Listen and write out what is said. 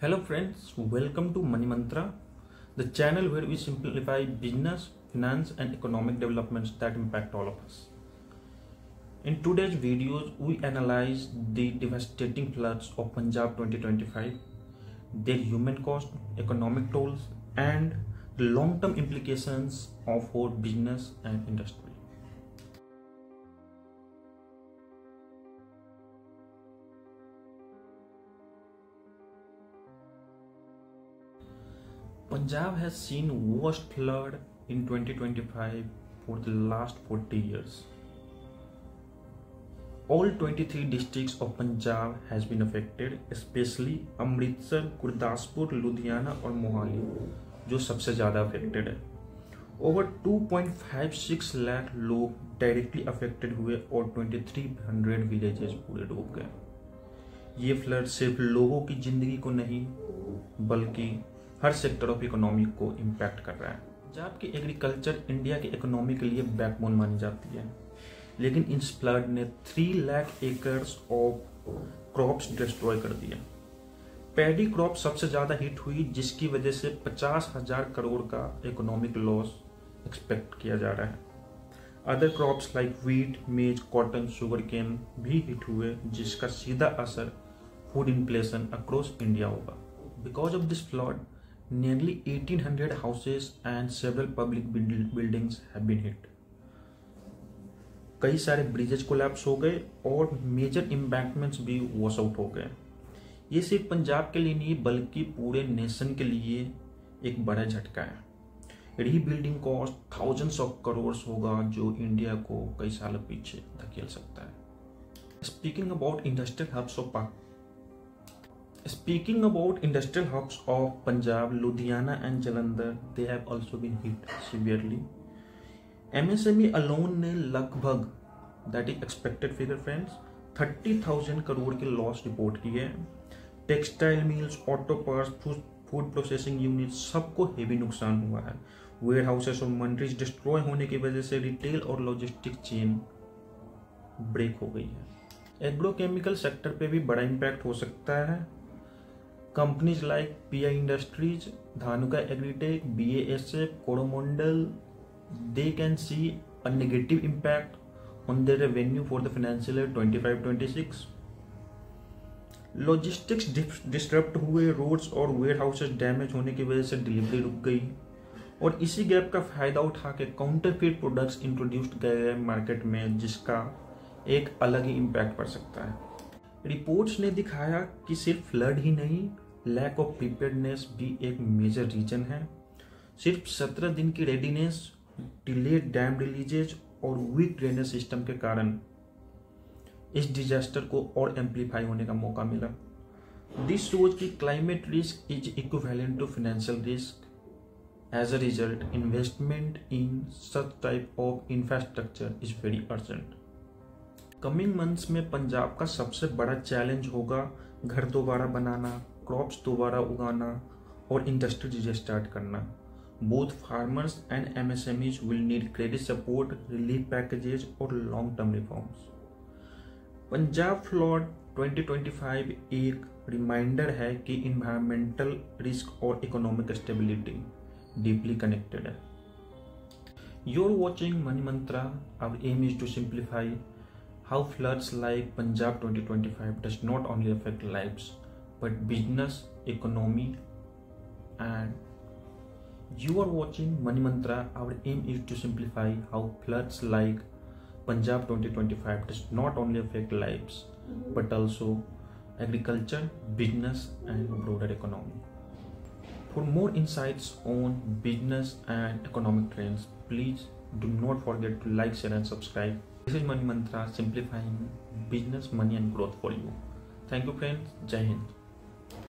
Hello friends, welcome to Money Mantra, the channel where we simplify business, finance and economic developments that impact all of us. In today's videos, we analyze the devastating floods of Punjab 2025, their human cost, economic tolls and the long-term implications of our business and industry. Punjab has seen worst flood in 2025 for the last 40 years. All 23 districts of Punjab has been affected, especially Amritsar, Gurdaspur, Ludhiana और मोहाली जो सबसे ज़्यादा affected है. Over 2.56 lakh लोग directly affected हुए और 2300 villages पूरे डूब गए. ये फ्लड सिर्फ लोगों की जिंदगी को नहीं बल्कि हर सेक्टर ऑफ इकोनॉमी को इम्पैक्ट कर रहा है. पंजाब की एग्रीकल्चर इंडिया की इकोनॉमी के लिए बैकबोन मानी जाती है, लेकिन इस फ्लड ने 3 lakh acres of crops destroy कर दिए. पैडी क्रॉप सबसे ज्यादा हिट हुई, जिसकी वजह से 50,000 करोड़ का इकोनॉमिक लॉस एक्सपेक्ट किया जा रहा है. अदर क्रॉप्स लाइक व्हीट, मेज, कॉटन, शुगर केन भी हिट हुए, जिसका सीधा असर फूड इन्फ्लेशन अक्रॉस इंडिया होगा. Because of this flood, nearly 1800 houses and several public buildings have been hit. कई सारे ब्रिजेज कोलैप्स हो गए और मेजर एम्बैंकमेंट्स भी वॉश आउट हो गए. ये सिर्फ पंजाब के लिए नहीं बल्कि पूरे नेशन के लिए एक बड़ा झटका है. Rebuilding cost thousands of crore होगा, जो इंडिया को कई सालों पीछे धकेल सकता है. Speaking about industrial hubs of Punjab, Ludhiana and Jalandhar, they have also been hit severely. MSME alone ने लगभग, that is expected figure friends, 30,000 crore के लॉस रिपोर्ट किए. Textile mills, auto parts, food processing unit सबको heavy नुकसान हुआ है. Where houses और mandis destroy होने की वजह से रिटेल और लॉजिस्टिक चेन ब्रेक हो गई है. एग्रोकेमिकल सेक्टर पे भी बड़ा इम्पैक्ट हो सकता है. Companies like PI Industries, Dhanuka Agritech, BASF, Coromandel, they can see a negative impact on their revenue for the financial year 25-26. Logistics disrupt हुए, रोड्स और वेयरहाउसेस डैमेज होने की वजह से डिलीवरी रुक गई और इसी गैप का फायदा उठा के काउंटरफिट प्रोडक्ट्स इंट्रोड्यूस्ड गए मार्केट में, जिसका एक अलग ही इम्पैक्ट पड़ सकता है. रिपोर्ट्स ने दिखाया कि सिर्फ फ्लड ही नहीं, लैक ऑफ प्रिपेयर्डनेस भी एक मेजर रीजन है. सिर्फ 17 दिन की रेडीनेस, डिलेड डैम रिलीजेज और वीक ड्रेनेज सिस्टम के कारण इस डिजास्टर को और एम्पलीफाई होने का मौका मिला. दिस शोज कि climate risk is equivalent to financial risk. As a result, investment in such type of infrastructure is very urgent. Coming months में पंजाब का सबसे बड़ा चैलेंज होगा घर दोबारा बनाना, क्रॉप्स दोबारा उगाना और इंडस्ट्री रिस्टार्ट करना. Both farmers and MSMEs will need credit support, relief packages और long term reforms. Punjab flood 2025 एक रिमाइंडर है कि इन्वायरमेंटल रिस्क और इकोनॉमिक स्टेबिलिटी डीपली कनेक्टेड है. You are watching money Mantra. Our aim is to simplify how floods like Punjab 2025 does not only affect lives but business, economy and you are watching Money Mantra. Our aim is to simplify how floods like Punjab 2025 does not only affect lives but also agriculture, business and broader economy. For more insights on business and economic trends, please do not forget to like, share and subscribe. This is Money Mantra, simplifying business, money and growth for you. Thank you friends. Jai Hind.